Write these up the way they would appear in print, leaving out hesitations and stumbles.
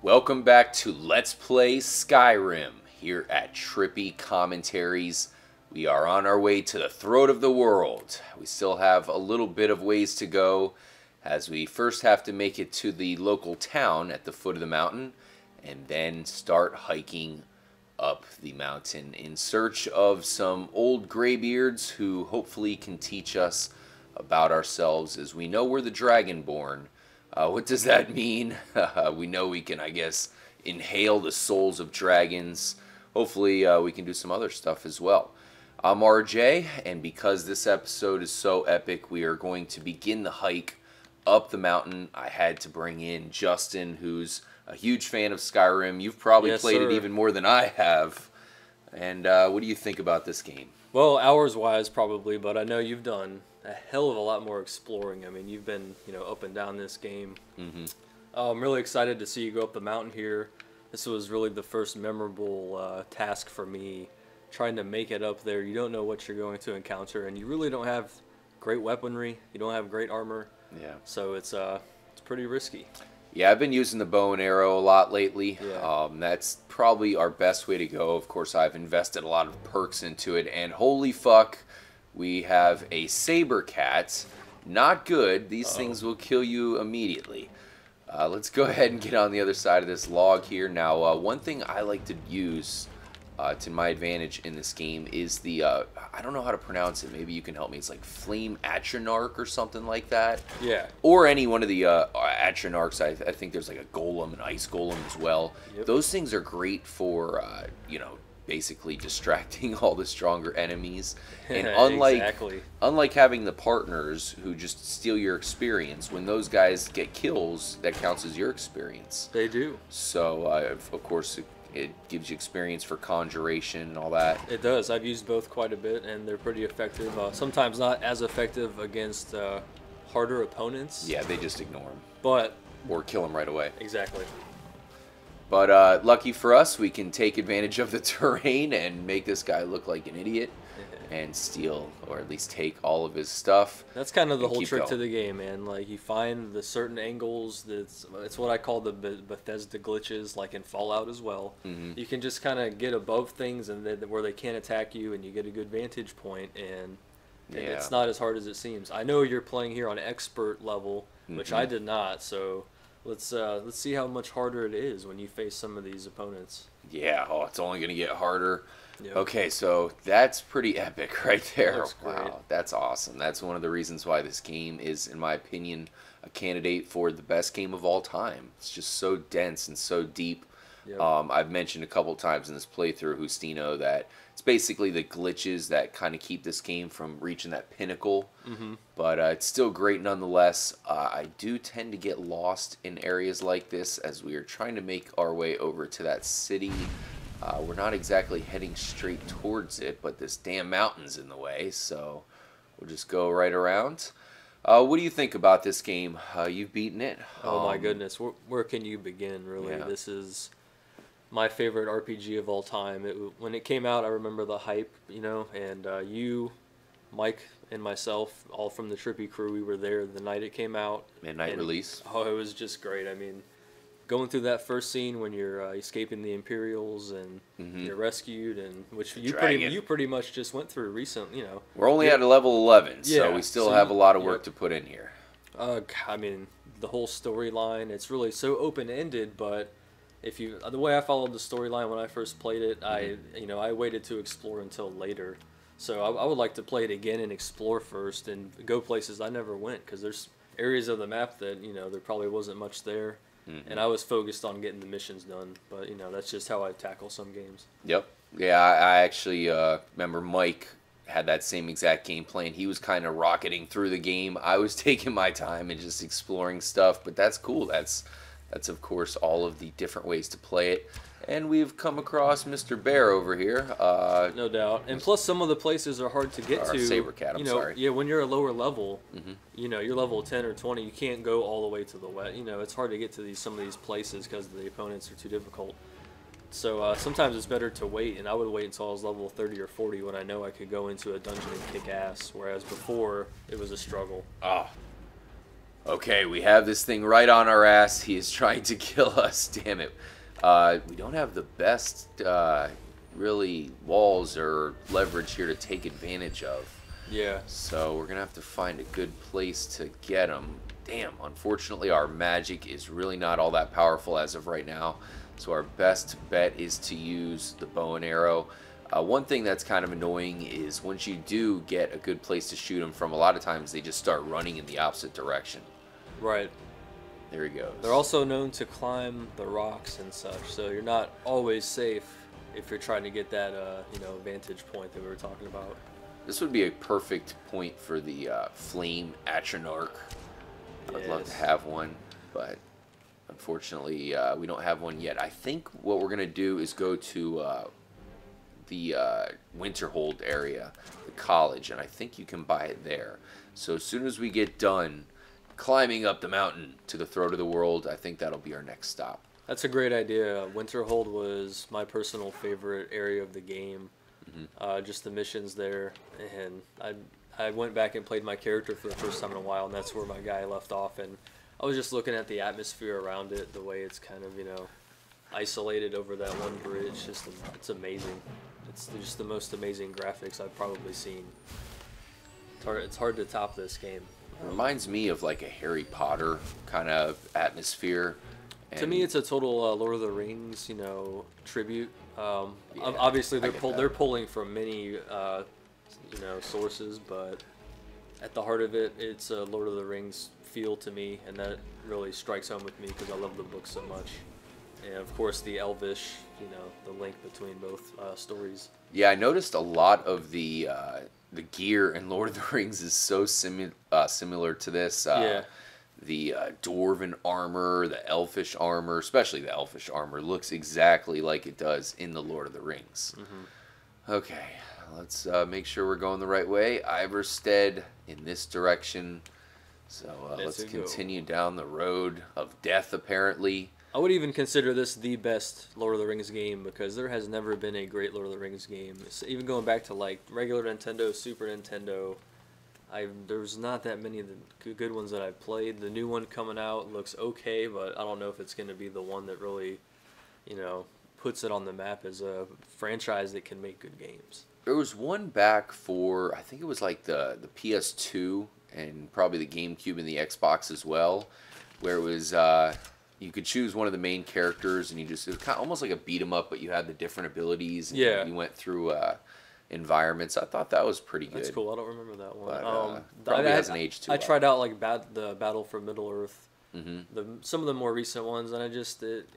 Welcome back to Let's Play Skyrim here at Trippy Commentaries. We are on our way to the throat of the world. We still have a little bit of ways to go as we first have to make it to the local town at the foot of the mountain and then start hiking up the mountain in search of some old graybeards who hopefully can teach us about ourselves, as we know we're the Dragonborn. What does that mean? We know we can, I guess, inhale the souls of dragons. Hopefully we can do some other stuff as well. I'm RJ, and because this episode is so epic, we are going to begin the hike up the mountain. I had to bring in Justin, who's a huge fan of Skyrim. You've probably played it even more than I have. And what do you think about this game? Well, hours-wise, probably, but I know you've done a hell of a lot more exploring. I mean, you've been, up and down this game. I'm really excited to see you go up the mountain here. This was really the first memorable task for me, trying to make it up there. You don't know what you're going to encounter, and you really don't have great weaponry. You don't have great armor. Yeah. So it's pretty risky. Yeah, I've been using the bow and arrow a lot lately. Yeah. That's probably our best way to go. Of course, I've invested a lot of perks into it, and holy fuck, we have a saber cat. Not good. These things will kill you immediately. Let's go ahead and get on the other side of this log here. Now, one thing I like to use to my advantage in this game is the, I don't know how to pronounce it. Maybe you can help me. It's like Flame Atronach or something like that. Yeah. Or any one of the Atronachs. I think there's like a golem, an ice golem as well. Yep. Those things are great for, basically distracting all the stronger enemies. And unlike having the partners who just steal your experience, when those guys get kills, that counts as your experience. They do. So, of course, it gives you experience for conjuration and all that. It does. I've used both quite a bit, and they're pretty effective. Sometimes not as effective against harder opponents. Yeah, they just ignore them. Or kill them right away. Exactly. But lucky for us, we can take advantage of the terrain and make this guy look like an idiot and steal, or at least take all of his stuff. That's kind of the whole trick to the game, man. Like, you find the certain angles. It's what I call the Bethesda glitches, like in Fallout as well. You can just kind of get above things and then where they can't attack you, and you get a good vantage point, and it's not as hard as it seems. I know you're playing here on expert level, which I did not, so let's see how much harder it is when you face some of these opponents. Yeah, it's only going to get harder. Yep. Okay, so that's pretty epic right there. That's great. Wow, that's awesome. That's one of the reasons why this game is, in my opinion, a candidate for the best game of all time. It's just so dense and so deep. Yep. I've mentioned a couple times in this playthrough, Justino, that it's basically the glitches that kind of keep this game from reaching that pinnacle. But it's still great nonetheless. I do tend to get lost in areas like this as we are trying to make our way over to that city. We're not exactly heading straight towards it, but this damn mountain's in the way, so we'll just go right around. What do you think about this game? You've beaten it. Oh my goodness, where can you begin, really? Yeah. This is my favorite RPG of all time. When it came out, I remember the hype, and you, Mike, and myself, all from the Trippy crew, we were there the night it came out. Midnight release. Oh, it was just great. I mean, going through that first scene when you're escaping the Imperials and you're rescued, and which you pretty much just went through recently. We're only at a level 11, so we still have a lot of work to put in here. I mean, the whole storyline, it's really so open-ended, but the way I followed the storyline when I first played it, I waited to explore until later. So I would like to play it again and explore first and go places I never went, because there's areas of the map that there probably wasn't much there. And I was focused on getting the missions done, but that's just how I tackle some games. Yep. Yeah, I actually remember Mike had that same exact game plan. He was kind of rocketing through the game. I was taking my time and just exploring stuff, but that's cool. That's of course all of the different ways to play it. And we've come across Mr. Bear over here. No doubt. And plus, some of the places are hard to get to. Saber cat, I'm sorry. Yeah, when you're a lower level, you're level 10 or 20, you can't go all the way to the west. It's hard to get to some of these places because the opponents are too difficult. So sometimes it's better to wait, and I would wait until I was level 30 or 40 when I know I could go into a dungeon and kick ass, whereas before, it was a struggle. Okay, we have this thing right on our ass. He is trying to kill us. Damn it. We don't have the best, really, walls or leverage here to take advantage of. Yeah. So we're going to have to find a good place to get him. Damn, unfortunately, our magic is really not all that powerful as of right now. So our best bet is to use the bow and arrow. One thing that's kind of annoying is once you do get a good place to shoot them from, a lot of times they just start running in the opposite direction. Right. There he goes. They're also known to climb the rocks and such, so you're not always safe if you're trying to get that, you know, vantage point that we were talking about. This would be a perfect point for the flame atronarch. I would love to have one, but unfortunately we don't have one yet. I think what we're going to do is go to the Winterhold area, the college, and I think you can buy it there. So as soon as we get done climbing up the mountain to the throat of the world, I think that'll be our next stop. That's a great idea. Winterhold was my personal favorite area of the game. Just the missions there, and I went back and played my character for the first time in a while, and that's where my guy left off, and I was just looking at the atmosphere around it, the way it's kind of, you know, isolated over that one bridge. It's amazing. It's just the most amazing graphics I've probably seen. It's hard to top this game. It reminds me of like a Harry Potter kind of atmosphere. To me, it's a total Lord of the Rings, you know, tribute. Obviously, they're pulling from many, you know, sources, but at the heart of it, it's a Lord of the Rings feel to me, and that really strikes home with me because I love the book so much. And of course, the Elvish, you know, the link between both stories. Yeah, I noticed a lot of the gear in Lord of the Rings is so similar to this. The dwarven armor, the elfish armor, especially the elfish armor, looks exactly like it does in the Lord of the Rings. Okay, let's make sure we're going the right way. Ivarstead in this direction. So let's continue down the road of death, apparently. I would even consider this the best Lord of the Rings game because there has never been a great Lord of the Rings game. So even going back to like regular Nintendo, Super Nintendo, there's not that many of the good ones that I've played. The new one coming out looks okay, but I don't know if it's going to be the one that really, you know, puts it on the map as a franchise that can make good games. There was one back for, I think it was like the PS2 and probably the GameCube and the Xbox as well, where it was you could choose one of the main characters and it was kind of almost like a beat 'em up, but you had the different abilities. And you went through environments. I thought that was pretty good. That's cool. I don't remember that one. But, probably hasn't aged too well. I tried out like the Battle for Middle Earth, some of the more recent ones, and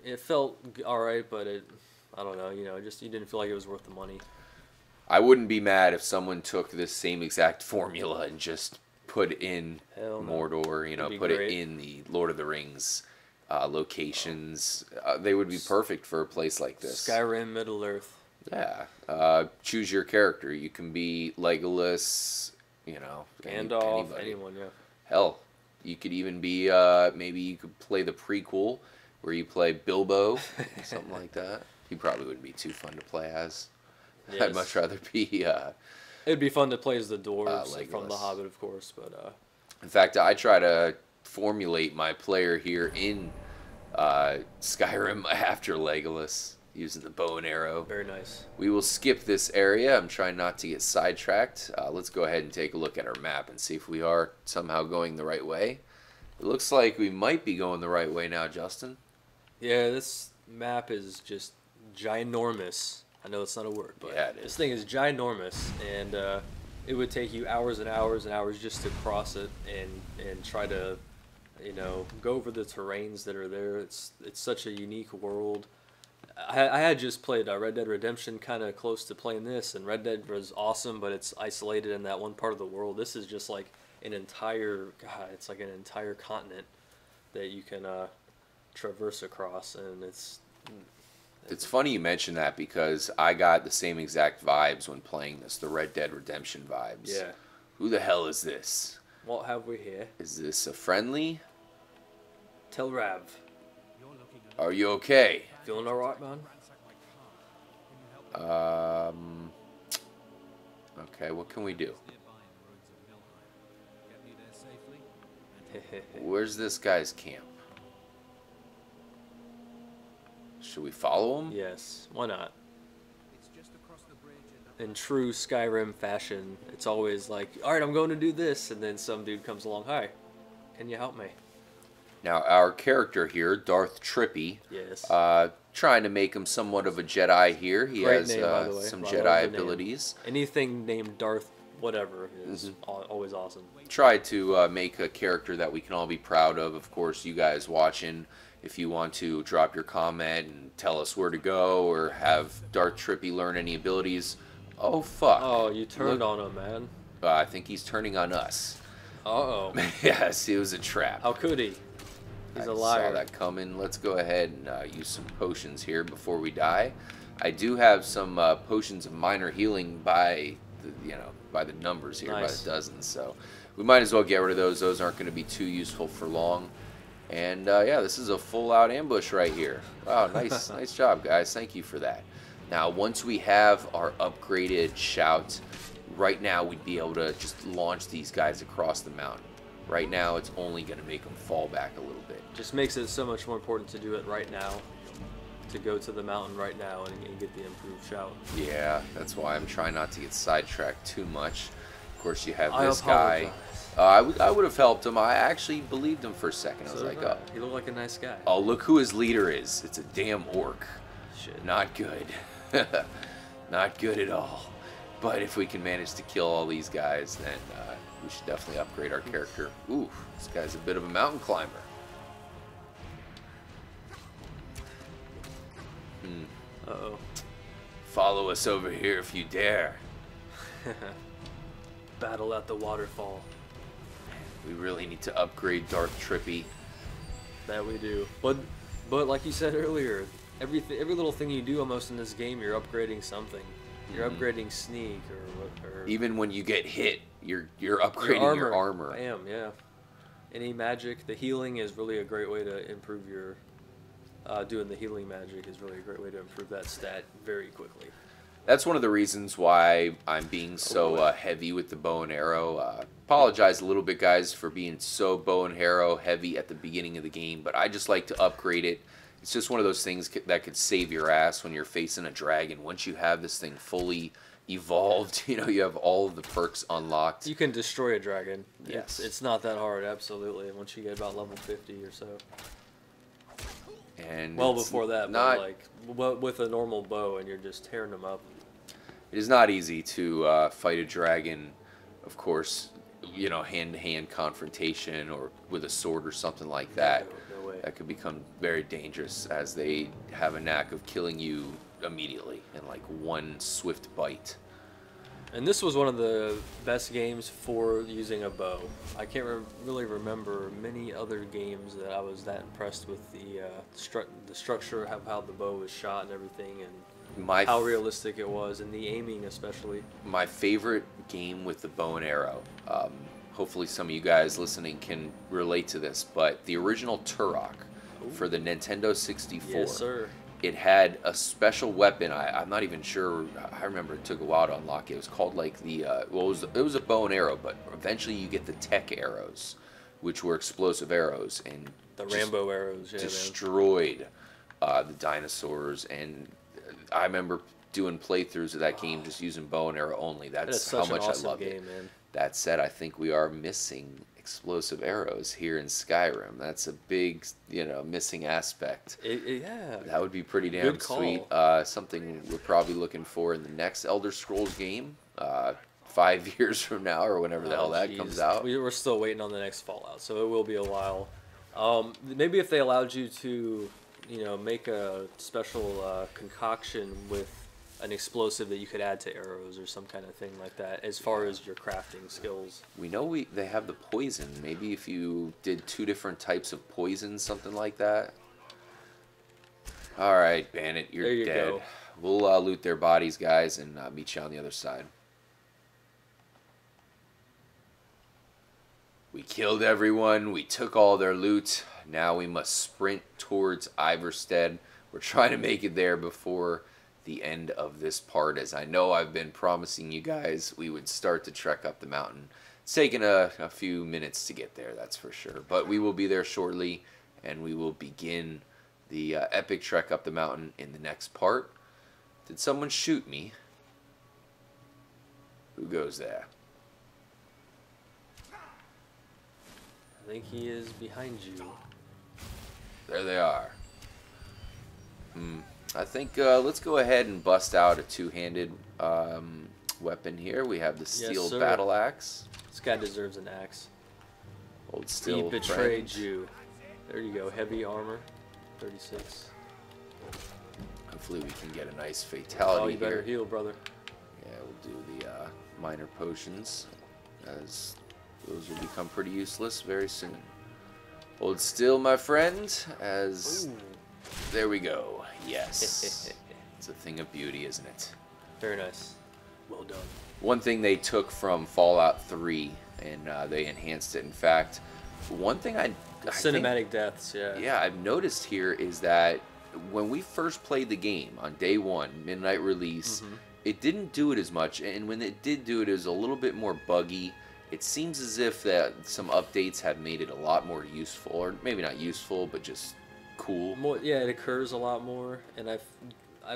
it felt all right, but I don't know, you know, you didn't feel like it was worth the money. I wouldn't be mad if someone took this same exact formula and just put in Mordor, you know, put it in the Lord of the Rings locations. They would be perfect for a place like this. Skyrim, Middle Earth. Yeah. Choose your character. You can be Legolas, you know, Gandalf, anyone, yeah. Hell, you could even be, maybe you could play the prequel where you play Bilbo, something like that. He probably wouldn't be too fun to play as. Yes. I'd much rather be... it'd be fun to play as the dwarves from The Hobbit, of course, but... In fact, I try to formulate my player here in Skyrim after Legolas, using the bow and arrow. Very nice. We will skip this area. I'm trying not to get sidetracked. Let's go ahead and take a look at our map and see if we are somehow going the right way. It looks like we might be going the right way now, Justin. Yeah, this map is just ginormous. I know it's not a word, but yeah, it is. This thing is ginormous, and it would take you hours and hours and hours just to cross it and try to, you know, go over the terrains that are there. It's such a unique world. I had just played Red Dead Redemption, kind of close to playing this, and Red Dead was awesome, but it's isolated in that one part of the world. This is just like an entire, it's like an entire continent that you can traverse across, and it's funny you mention that because I got the same exact vibes when playing this, the Red Dead Redemption vibes. Yeah. Who the hell is this? What have we here? Is this a friendly? Tel Rav. Are you okay? Feeling alright, man? Okay, what can we do? Where's this guy's camp? Should we follow him? Yes, why not? In true Skyrim fashion, it's always like, alright, I'm going to do this, and then some dude comes along, hi, can you help me? Now, our character here, Darth Trippy, Yes. trying to make him somewhat of a Jedi here. He Great has name, by the way. some I love Jedi the name. abilities. Anything named Darth whatever is always awesome. Tried to make a character that we can all be proud of. Of course, you guys watching, if you want to drop your comment and tell us where to go or have Darth Trippy learn any abilities. Oh, fuck. Oh, you turned on him, man. I think he's turning on us. Uh-oh. Yes, it was a trap. How could he? He's I a liar. saw that coming. Let's go ahead and use some potions here before we die. I do have some potions of minor healing by the numbers here, Nice. by the dozens. So we might as well get rid of those. Those aren't going to be too useful for long. And yeah, this is a full-out ambush right here. Wow, nice, nice job, guys. Thank you for that. Now, once we have our upgraded shout, right now we'd be able to just launch these guys across the mountain. Right now, it's only going to make them fall back a little bit. Just makes it so much more important to do it right now. To go to the mountain right now and get the improved shout. Yeah, that's why I'm trying not to get sidetracked too much. Of course, you have I this guy. apologize. I would have helped him. I actually believed him for a second. I was So like, did I. oh, He looked like a nice guy. oh, look who his leader is. It's a damn orc. Shit. Not good. Not good at all. But if we can manage to kill all these guys, then we should definitely upgrade our character. Ooh, this guy's a bit of a mountain climber. Uh-oh. Follow us over here if you dare. Battle at the waterfall. We really need to upgrade Darth Trippy. That we do. But like you said earlier, every little thing you do almost in this game, you're upgrading something. You're upgrading sneak or Even when you get hit, you're upgrading your armor. Bam, yeah. Any magic, the healing is really a great way to improve your. Doing the healing magic is really a great way to improve that stat very quickly. That's one of the reasons why I'm being so heavy with the bow and arrow. Apologize a little bit, guys, for being so bow and arrow heavy at the beginning of the game, but I just like to upgrade it. It's just one of those things that could save your ass when you're facing a dragon. Once you have this thing fully evolved, you know, you have all of the perks unlocked. You can destroy a dragon. Yes. It's not that hard, absolutely, once you get about level 50 or so. And Well before that, not, but like with a normal bow and you're just tearing them up. it is not easy to fight a dragon, of course, you know, hand-to-hand confrontation or with a sword or something like that. No way. That could become very dangerous as they have a knack of killing you immediately in like one swift bite. And this was one of the best games for using a bow. I can't really remember many other games that I was that impressed with the structure of how the bow was shot and everything, and how realistic it was, and the aiming especially. My favorite game with the bow and arrow, hopefully some of you guys listening can relate to this, but the original Turok for the Nintendo 64. Yes, sir. It had a special weapon. I'm not even sure. I remember it took a while to unlock it. It was called like the well, it was a bow and arrow, but eventually you get the tech arrows, which were explosive arrows, and The Rambo arrows, yeah, destroyed the dinosaurs. And I remember doing playthroughs of that game just using bow and arrow only. That's how much I love it. Man. That said, I think we are missing explosive arrows here in Skyrim. That's a big, you know, missing aspect. Yeah. That would be pretty damn Good call. sweet. Something we're probably looking for in the next Elder Scrolls game, 5 years from now or whenever the hell that comes out. We're still waiting on the next Fallout, so it will be a while. Maybe if they allowed you to, you know, make a special concoction with an explosive that you could add to arrows or some kind of thing like that, as far as your crafting skills. We know they have the poison. Maybe if you did 2 different types of poison, something like that. All right, Bandit, you're There you dead. go. We'll loot their bodies, guys, and meet you on the other side. We killed everyone. We took all their loot. Now we must sprint towards Ivarstead. We're trying to make it there before the end of this part, as I know I've been promising you guys we would start to trek up the mountain. It's taken a few minutes to get there, that's for sure. But we will be there shortly, and we will begin the epic trek up the mountain in the next part. Did someone shoot me? Who goes there? I think he is behind you. There they are. I think let's go ahead and bust out a two-handed weapon here. We have the steel battle axe. This guy deserves an axe. Old steel He betrayed friend. you. There you go. Heavy armor. 36. Hopefully we can get a nice fatality Oh, you better here. heal, brother. Yeah, we'll do the minor potions, as those will become pretty useless very soon. Hold still, my friend, as... Ooh. There we go. Yes. It's a thing of beauty, isn't it? Very nice. Well done. One thing they took from Fallout 3, and they enhanced it. In fact, one thing I Cinematic deaths, yeah. Yeah, I've noticed here is that when we first played the game on day one, midnight release, it didn't do it as much, and when it did do it, it was a little bit more buggy. It seems as if that some updates have made it a lot more useful, or maybe not useful, but just cool. More, yeah, it occurs a lot more, and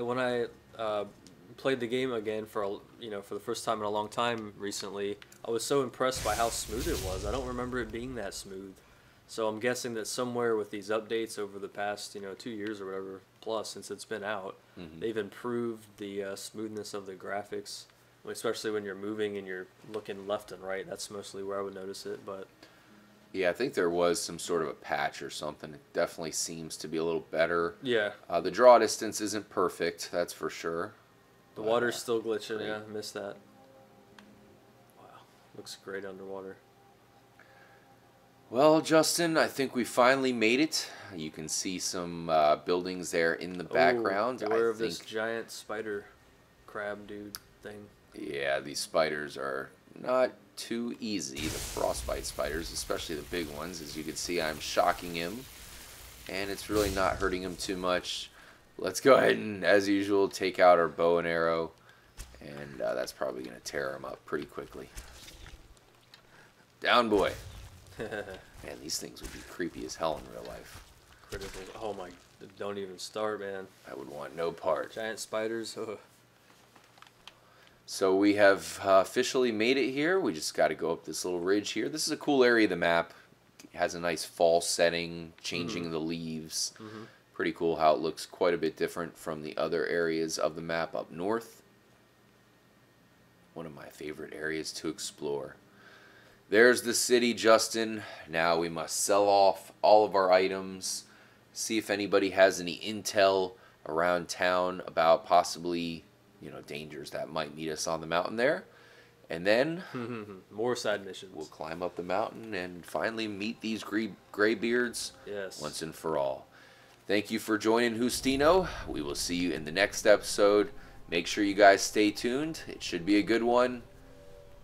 when I played the game again for for the first time in a long time recently, I was so impressed by how smooth it was. I don't remember it being that smooth. So I'm guessing that somewhere with these updates over the past 2 years or whatever plus since it's been out, they've improved the smoothness of the graphics, especially when you're moving and you're looking left and right. That's mostly where I would notice it. But yeah, I think there was some sort of a patch or something. It definitely seems to be a little better. yeah, The draw distance isn't perfect, that's for sure. the water's still glitching. great. Yeah, I missed that. Wow, looks great underwater. Well, Justin, I think we finally made it. You can see some buildings there in the background. Beware I of this think, giant spider crab dude thing. yeah, these spiders are not too easy. The frostbite spiders, especially the big ones. As you can see, I'm shocking him, and it's really not hurting him too much. Let's go ahead and, as usual, take out our bow and arrow, and that's probably going to tear him up pretty quickly. Down, boy. Man, these things would be creepy as hell in real life. Critical. Oh my! Don't even start, man. I would want no part. Giant spiders. Ugh. So we have officially made it here. We just got to go up this little ridge here. This is a cool area of the map. It has a nice fall setting, changing the leaves. Pretty cool how it looks quite a bit different from the other areas of the map up north. One of my favorite areas to explore. There's the city, Justin. Now we must sell off all of our items, see if anybody has any intel around town about possibly, dangers that might meet us on the mountain there. And then More side missions. we'll climb up the mountain and finally meet these graybeards Yes. once and for all. Thank you for joining Justino. We will see you in the next episode. Make sure you guys stay tuned. It should be a good one.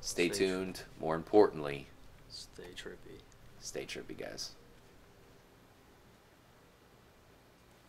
Stay tuned. More importantly, Stay trippy. stay trippy, guys.